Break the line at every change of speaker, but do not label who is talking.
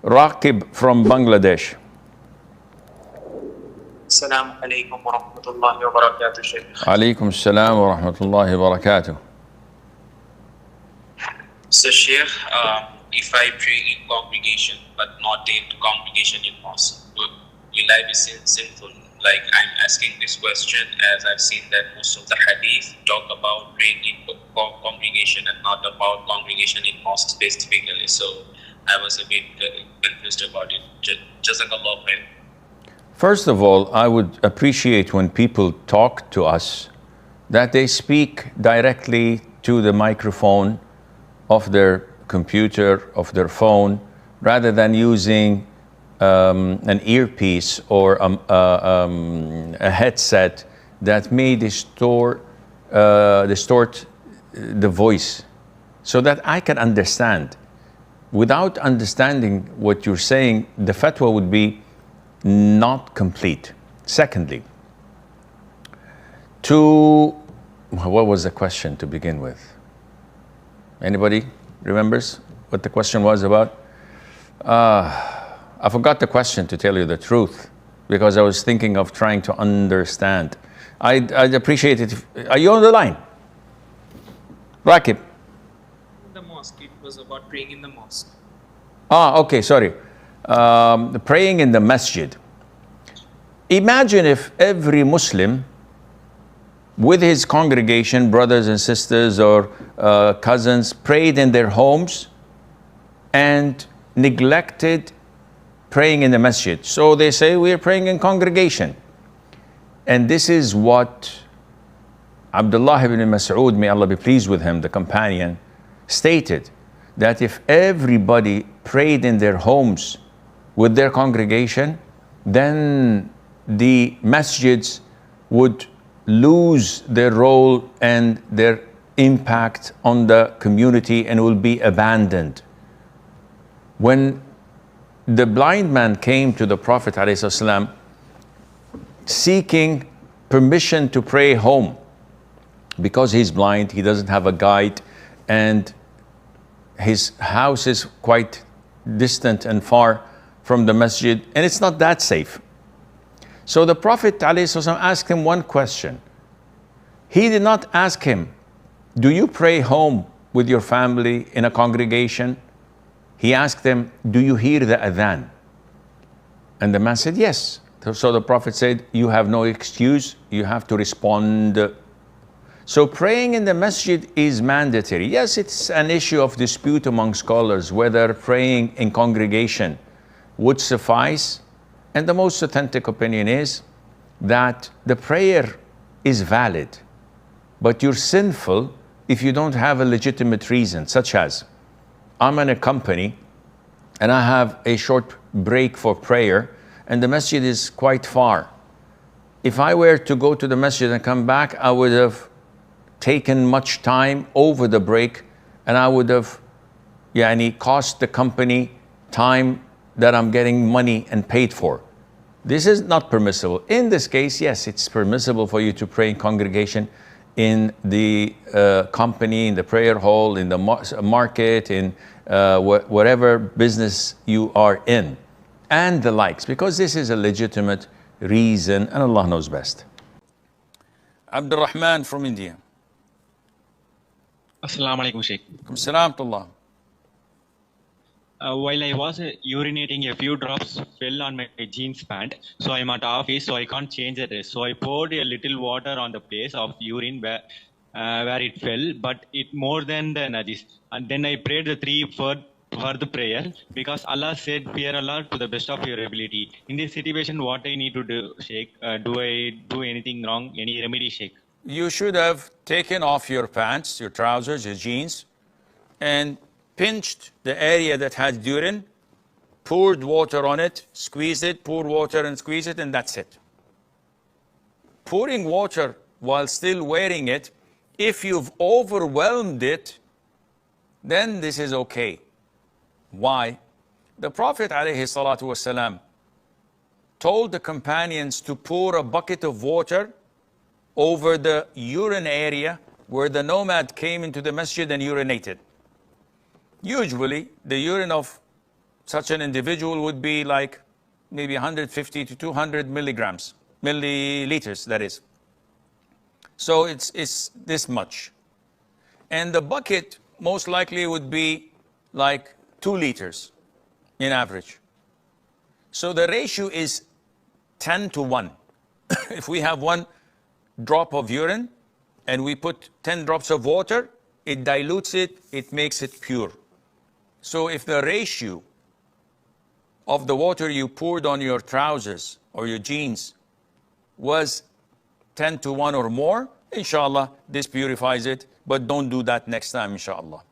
Raqib from Bangladesh.
Assalamu alaikum wa rahmatullahi wa barakatuh, Sheikh.
Alaikum assalam wa rahmatullahi wa barakatuh.
So, Sheikh, if I pray in congregation but not in congregation in mosque, will I be sinful? Like, I'm asking this question as I've seen that most of the hadith talk about praying in congregation and not about congregation in mosque specifically. So, I was a bit confused about it. Jazakallah khair.
First of all, I would appreciate when people talk to us that they speak directly to the microphone of their computer, of their phone, rather than using an earpiece or a headset that may distort the voice, so that I can understand. Without understanding what you're saying, the fatwa would be not complete. Secondly, what was the question to begin with? Anybody remembers what the question was about? I forgot the question, to tell you the truth, because I was thinking of trying to understand. I'd appreciate it are you on the line? Raqib.
The mosque, it was about praying in the mosque.
Okay, sorry. Praying in the masjid. Imagine if every Muslim with his congregation, brothers and sisters or cousins, prayed in their homes and neglected praying in the masjid. So they say, we are praying in congregation. And this is what Abdullah ibn Mas'ud, may Allah be pleased with him, the companion, stated, that if everybody prayed in their homes with their congregation, then the masjids would lose their role and their impact on the community and will be abandoned. When the blind man came to the Prophet ﷺ seeking permission to pray home, because he's blind, he doesn't have a guide, and his house is quite distant and far from the masjid, and it's not that safe. So the Prophet ﷺ asked him one question. He did not ask him, do you pray home with your family in a congregation? He asked him, do you hear the adhan? And the man said, yes. So the Prophet said, you have no excuse, you have to respond. So praying in the masjid is mandatory. Yes, it's an issue of dispute among scholars whether praying in congregation would suffice. And the most authentic opinion is that the prayer is valid, but you're sinful if you don't have a legitimate reason, such as, I'm in a company and I have a short break for prayer and the masjid is quite far. If I were to go to the masjid and come back, I would have taken much time over the break and I would have cost the company time that I'm getting money and paid for. This is not permissible. In this case, yes, it's permissible for you to pray in congregation in the company, in the prayer hall, in the market, in whatever business you are in, and the likes, because this is a legitimate reason and Allah knows best. Abdul Rahman from India.
Assalamu alaikum, Sheikh.
Salam.
While I was urinating, a few drops fell on my jeans pant. So I'm at office, so I can't change the dress. So I poured a little water on the place of urine where it fell, but it more than the najis. And then I prayed the three for the prayer, because Allah said, fear Allah to the best of your ability. In this situation, what I need to do, Sheikh? Do I do anything wrong? Any remedy, Sheikh?
You should have taken off your pants, your trousers, your jeans, and pinched the area that had urine, poured water on it, squeezed it, pour water and squeeze it, and that's it. Pouring water while still wearing it, if you've overwhelmed it, then this is okay. Why? The Prophet ﷺ told the companions to pour a bucket of water over the urine area where the nomad came into the masjid and urinated. Usually, the urine of such an individual would be like maybe 150 to 200 milligrams, milliliters, that is. So it's this much. And the bucket most likely would be like 2 liters in average. So the ratio is 10 to 1. If we have 1 drop of urine and we put 10 drops of water, it dilutes it, it makes it pure. So if the ratio of the water you poured on your trousers or your jeans was 10 to 1 or more, inshallah, this purifies it. But don't do that next time, inshallah.